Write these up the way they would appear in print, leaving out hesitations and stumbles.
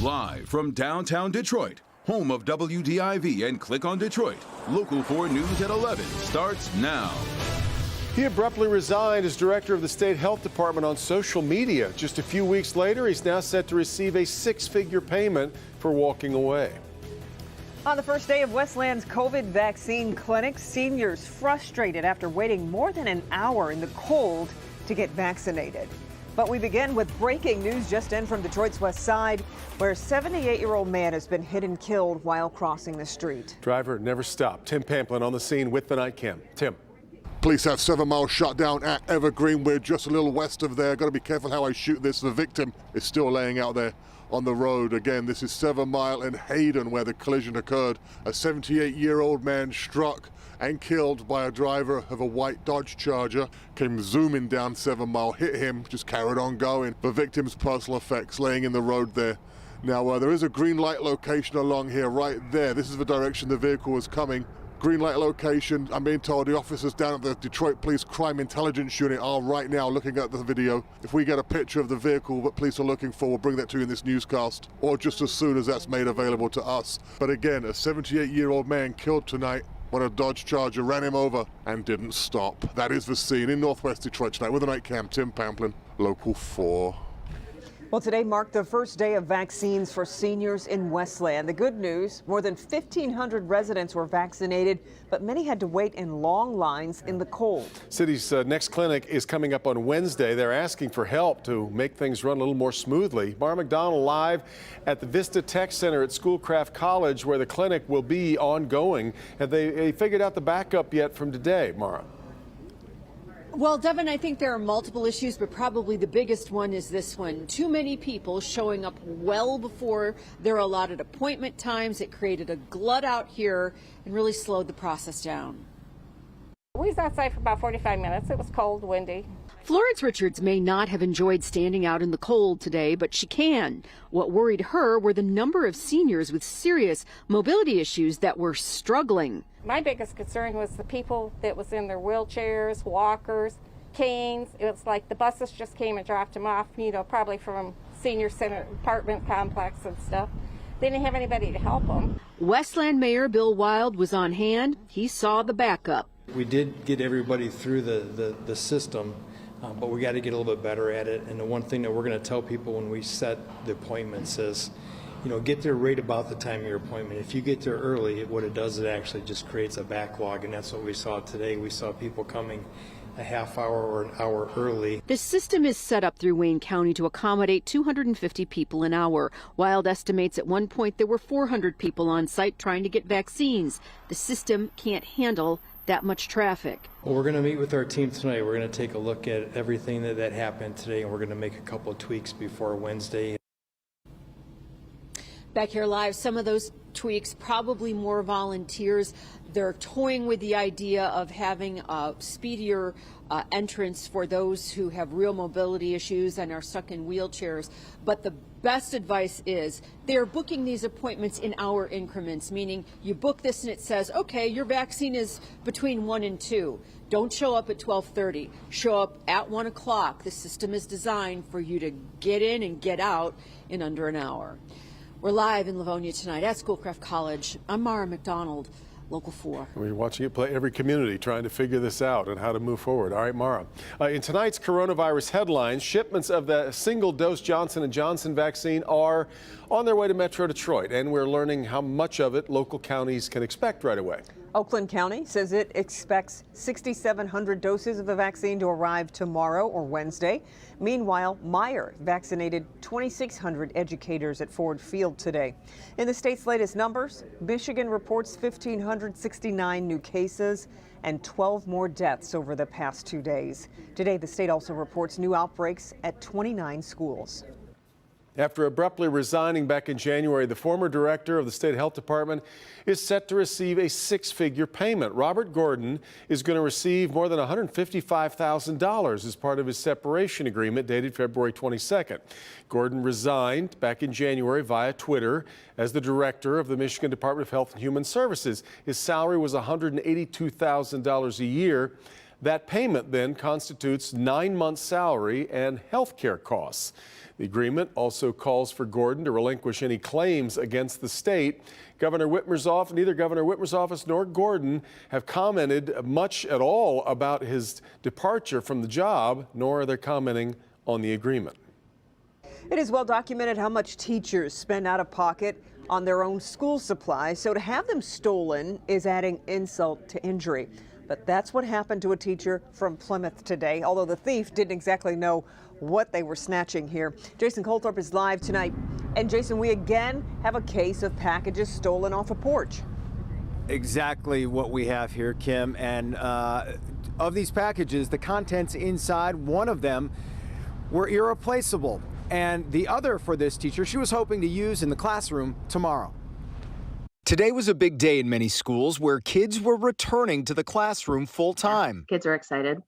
Live from downtown Detroit, home of WDIV and Click on Detroit, Local 4 News at 11 starts now. He abruptly resigned as director of the state health department on social media. Just a few weeks later, he's now set to receive a six-figure payment for walking away. On the first day of Westland's COVID vaccine clinic, seniors frustrated after waiting more than an hour in the cold to get vaccinated. But we begin with breaking news just in from Detroit's west side, where a 78-year-old man has been hit and killed while crossing the street. Driver never stopped. Tim Pamplin on the scene with the night cam. Tim. Police have 7 Mile shut down at Evergreen. We're just a little west of there. Got to be careful how I shoot this. The victim is still laying out there on the road. Again, this is 7 Mile and Hayden where the collision occurred. A 78-year-old man struck and killed by a driver of a white Dodge Charger. Came zooming down 7 Mile, hit him, just carried on going. The victim's personal effects laying in the road there. Now, there is a green light location along here right there. This is the direction the vehicle was coming. Green light location. I'm being told the officers down at the Detroit Police Crime Intelligence Unit are right now looking at the video. If we get a picture of the vehicle that police are looking for, we'll bring that to you in this newscast, or just as soon as that's made available to us. But again, a 78-year-old man killed tonight when a Dodge Charger ran him over and didn't stop. That is the scene in Northwest Detroit tonight with the night cam. Tim Pamplin, Local 4. Well, today marked the first day of vaccines for seniors in Westland. The good news, more than 1,500 residents were vaccinated, but many had to wait in long lines in the cold. City's next clinic is coming up on Wednesday. They're asking for help to make things run a little more smoothly. Mara McDonald live at the Vista Tech Center at Schoolcraft College, where the clinic will be ongoing. Have they figured out the backup yet from today, Mara? Well, Devin, I think there are multiple issues, but probably the biggest one is this one. Too many people showing up well before their allotted appointment times. It created a glut out here and really slowed the process down. We was outside for about 45 minutes. It was cold, windy. Florence Richards may not have enjoyed standing out in the cold today, but she can. What worried her were the number of seniors with serious mobility issues that were struggling. My biggest concern was the people that was in their wheelchairs, walkers, canes. It was like the buses just came and dropped them off, probably from senior center apartment complex and stuff. They didn't have anybody to help them. Westland Mayor Bill Wild was on hand. He saw the backup. We did get everybody through the system, but we got to get a little bit better at it. And the one thing that we're going to tell people when we set the appointments is, get there right about the time of your appointment. If you get there early, what it does, it actually just creates a backlog, and that's what we saw today. We saw people coming a half hour or an hour early. The system is set up through Wayne County to accommodate 250 people an hour. Wild estimates at one point there were 400 people on site trying to get vaccines. The system can't handle that much traffic. Well, we're going to meet with our team tonight. We're going to take a look at everything that happened today, and we're going to make a couple of tweaks before Wednesday. Back here live, some of those tweaks, probably more volunteers. They're toying with the idea of having a speedier entrance for those who have real mobility issues and are stuck in wheelchairs. But the best advice is they're booking these appointments in hour increments, meaning you book this and it says, okay, your vaccine is between 1 and 2. Don't show up at 12:30. Show up at 1 o'clock. The system is designed for you to get in and get out in under an hour. We're live in Livonia tonight at Schoolcraft College. I'm Mara McDonald, Local 4. We're watching it play every community trying to figure this out and how to move forward. All right, Mara. In tonight's coronavirus headlines, shipments of the single-dose Johnson & Johnson vaccine are on their way to Metro Detroit, and we're learning how much of it local counties can expect right away. Oakland County says it expects 6,700 doses of the vaccine to arrive tomorrow or Wednesday. Meanwhile, Meyer vaccinated 2,600 educators at Ford Field today. In the state's latest numbers, Michigan reports 1,569 new cases and 12 more deaths over the past 2 days. Today, the state also reports new outbreaks at 29 schools. After abruptly resigning back in January, the former director of the state health department is set to receive a six-figure payment. Robert Gordon is going to receive more than $155,000 as part of his separation agreement dated February 22nd. Gordon resigned back in January via Twitter as the director of the Michigan Department of Health and Human Services. His salary was $182,000 a year. That payment then constitutes 9 months' salary and health care costs. The agreement also calls for Gordon to relinquish any claims against the state. Neither Governor Whitmer's office nor Gordon have commented much at all about his departure from the job, nor are they commenting on the agreement. It is well documented how much teachers spend out of pocket on their own school supplies, so to have them stolen is adding insult to injury. But that's what happened to a teacher from Plymouth today, although the thief didn't exactly know what they were snatching here. Jason Colthorpe is live tonight. And Jason, we again have a case of packages stolen off a porch. Exactly what we have here, Kim. And of these packages, the contents inside, one of them were irreplaceable. And the other for this teacher, she was hoping to use in the classroom tomorrow. Today was a big day in many schools where kids were returning to the classroom full time. Kids are excited.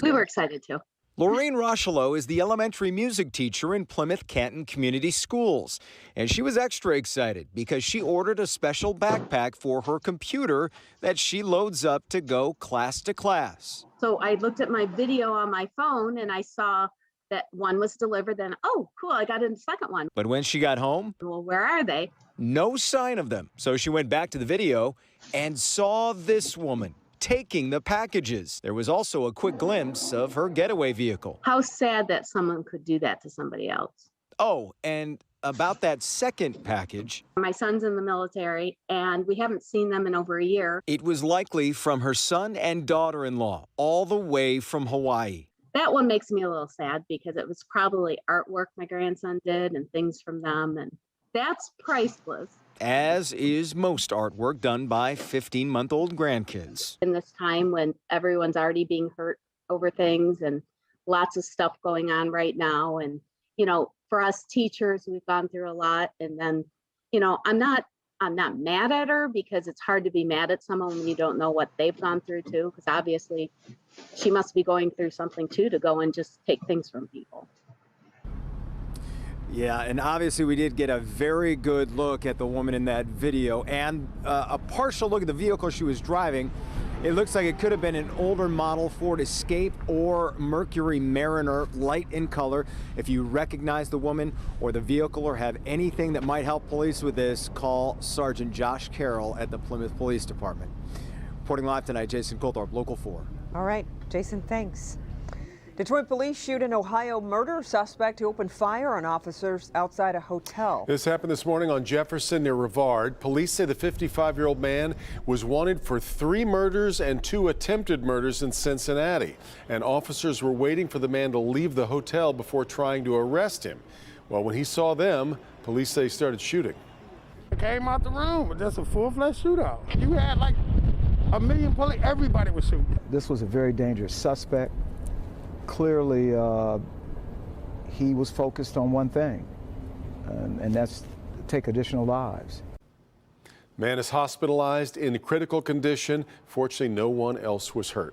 We were excited too. Laureen Rochelow is the elementary music teacher in Plymouth Canton Community Schools. And she was extra excited because she ordered a special backpack for her computer that she loads up to go class to class. So I looked at my video on my phone and I saw that one was delivered. Then, oh, cool, I got a second one. But when she got home, well, where are they? No sign of them. So she went back to the video and saw this woman taking the packages. There was also a quick glimpse of her getaway vehicle. How sad that someone could do that to somebody else. Oh, and about that second package. My son's in the military and we haven't seen them in over a year. It was likely from her son and daughter-in-law, all the way from Hawaii. That one makes me a little sad because it was probably artwork my grandson did and things from them, and that's priceless. As is most artwork done by 15-month-old grandkids. In this time when everyone's already being hurt over things and lots of stuff going on right now. And, you know, for us teachers, we've gone through a lot. And then, you know, I'm not mad at her because it's hard to be mad at someone when you don't know what they've gone through too, because obviously she must be going through something too to go and just take things from people. Yeah, and obviously we did get a very good look at the woman in that video and a partial look at the vehicle she was driving. It looks like it could have been an older model Ford Escape or Mercury Mariner, light in color. If you recognize the woman or the vehicle or have anything that might help police with this, call Sergeant Josh Carroll at the Plymouth Police Department. Reporting live tonight, Jason Colthorpe, Local 4. All right, Jason, thanks. Detroit police shoot an Ohio murder suspect who opened fire on officers outside a hotel. This happened this morning on Jefferson near Rivard. Police say the 55-year-old man was wanted for 3 murders and 2 attempted murders in Cincinnati. And officers were waiting for the man to leave the hotel before trying to arrest him. Well, when he saw them, police say he started shooting. I came out the room, just a full-fledged shootout. You had like a million police, everybody was shooting. This was a very dangerous suspect. Clearly, he was focused on one thing, and that's take additional lives. Man is hospitalized in critical condition. Fortunately, no one else was hurt.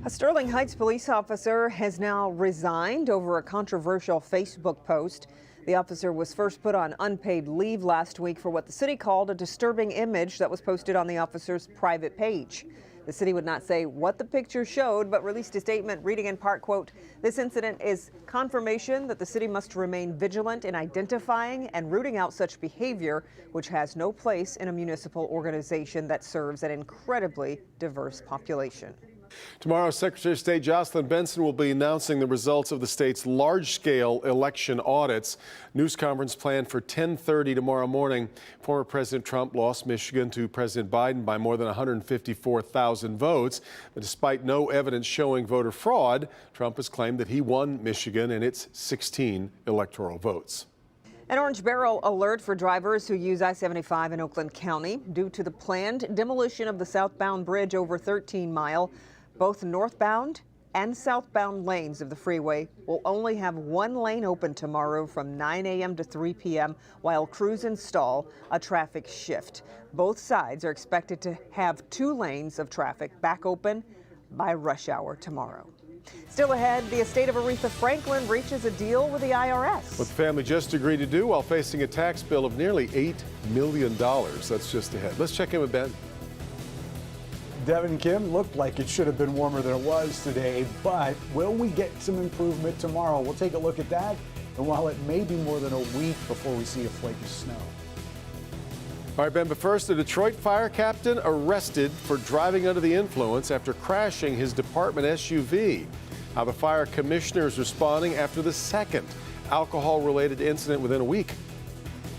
A Sterling Heights police officer has now resigned over a controversial Facebook post. The officer was first put on unpaid leave last week for what the city called a disturbing image that was posted on the officer's private page. The city would not say what the picture showed, but released a statement reading in part, quote, "This incident is confirmation that the city must remain vigilant in identifying and rooting out such behavior, which has no place in a municipal organization that serves an incredibly diverse population." Tomorrow, Secretary of State Jocelyn Benson will be announcing the results of the state's large-scale election audits. News conference planned for 10:30 tomorrow morning. Former President Trump lost Michigan to President Biden by more than 154,000 votes. But despite no evidence showing voter fraud, Trump has claimed that he won Michigan and its 16 electoral votes. An orange barrel alert for drivers who use I-75 in Oakland County due to the planned demolition of the southbound bridge over 13 Mile. Both northbound and southbound lanes of the freeway will only have one lane open tomorrow from 9 a.m. to 3 p.m. while crews install a traffic shift. Both sides are expected to have 2 lanes of traffic back open by rush hour tomorrow. Still ahead, the estate of Aretha Franklin reaches a deal with the IRS. What the family just agreed to do while facing a tax bill of nearly $8 million. That's just ahead. Let's check in with Ben. Devin, Kim, looked like it should have been warmer than it was today, but will we get some improvement tomorrow? We'll take a look at that And while it may be more than a week before we see a flake of snow. All right, Ben, but first, a Detroit fire captain arrested for driving under the influence after crashing his department SUV. How the fire commissioner is responding after the second alcohol-related incident within a week.